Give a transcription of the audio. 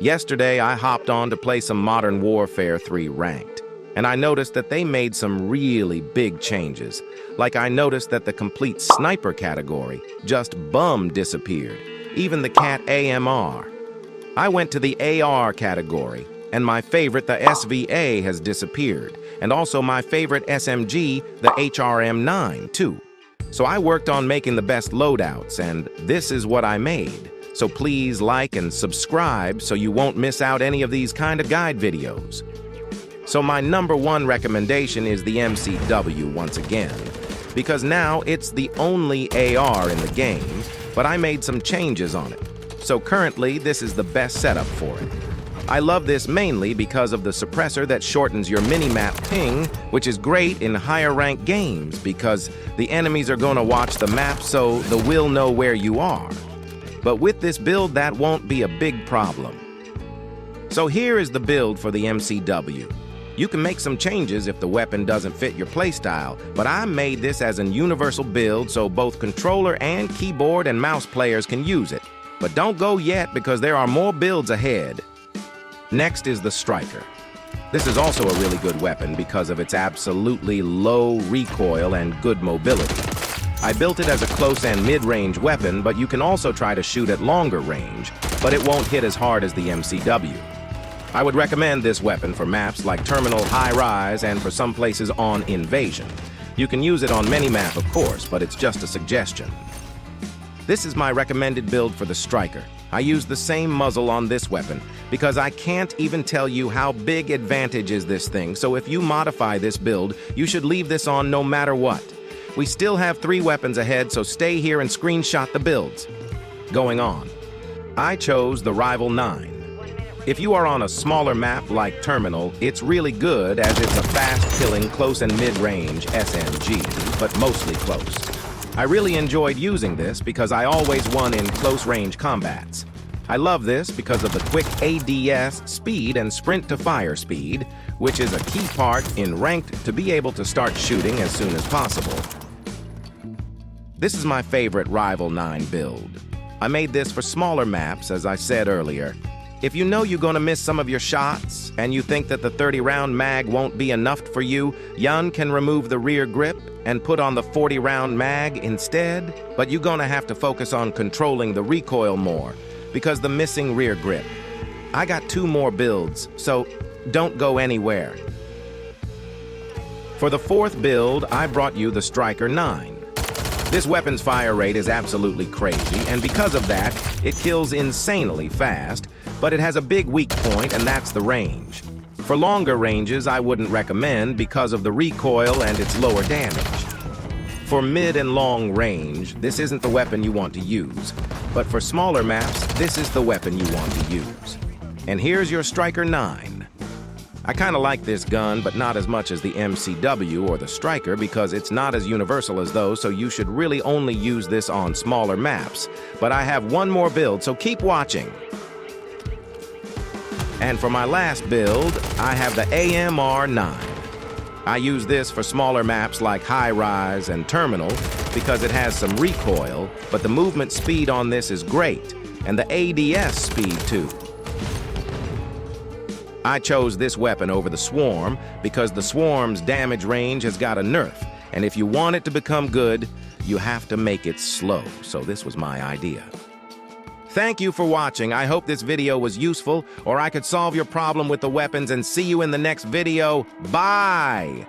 Yesterday, I hopped on to play some Modern Warfare 3 Ranked, and I noticed that they made some really big changes. Like I noticed that the complete sniper category just disappeared, even the cat AMR. I went to the AR category, and my favorite, the SVA, has disappeared, and also my favorite SMG, the HRM9, too. So I worked on making the best loadouts, and this is what I made. So please like and subscribe so you won't miss out any of these kind of guide videos. So my #1 recommendation is the MCW once again, because now it's the only AR in the game, but I made some changes on it. So currently, this is the best setup for it. I love this mainly because of the suppressor that shortens your minimap ping, which is great in higher ranked games because the enemies are going to watch the map so they will know where you are. But with this build, that won't be a big problem. So here is the build for the MCW. You can make some changes if the weapon doesn't fit your playstyle, but I made this as an universal build so both controller and keyboard and mouse players can use it. But don't go yet because there are more builds ahead. Next is the Striker. This is also a really good weapon because of its absolutely low recoil and good mobility. I built it as a close and mid-range weapon, but you can also try to shoot at longer range, but it won't hit as hard as the MCW. I would recommend this weapon for maps like Terminal, High Rise, and for some places on Invasion. You can use it on Minimap, of course, but it's just a suggestion. This is my recommended build for the Striker. I use the same muzzle on this weapon because I can't even tell you how big advantage is this thing, so if you modify this build, you should leave this on no matter what. We still have 3 weapons ahead, so stay here and screenshot the builds. Going on. I chose the Rival 9. If you are on a smaller map like Terminal, it's really good as it's a fast-killing close and mid-range SMG, but mostly close. I really enjoyed using this because I always won in close-range combats. I love this because of the quick ADS speed and sprint-to-fire speed, which is a key part in Ranked to be able to start shooting as soon as possible. This is my favorite Rival 9 build. I made this for smaller maps, as I said earlier. If you know you're gonna miss some of your shots, and you think that the 30-round mag won't be enough for you, Yun can remove the rear grip and put on the 40-round mag instead, but you're gonna have to focus on controlling the recoil more, because the missing rear grip. I got 2 more builds, so don't go anywhere. For the 4th build, I brought you the Striker 9. This weapon's fire rate is absolutely crazy, and because of that, it kills insanely fast, but it has a big weak point, and that's the range. For longer ranges, I wouldn't recommend because of the recoil and its lower damage. For mid and long range, this isn't the weapon you want to use, but for smaller maps, this is the weapon you want to use. And here's your Striker 9. I kind of like this gun, but not as much as the MCW or the Striker because it's not as universal as those, so you should really only use this on smaller maps. But I have 1 more build, so keep watching. And for my last build, I have the AMR9. I use this for smaller maps like High Rise and Terminal because it has some recoil, but the movement speed on this is great, and the ADS speed too. I chose this weapon over the Swarm because the Swarm's damage range has got a nerf, and if you want it to become good, you have to make it slow, so this was my idea. Thank you for watching. I hope this video was useful, or I could solve your problem with the weapons, and see you in the next video. Bye!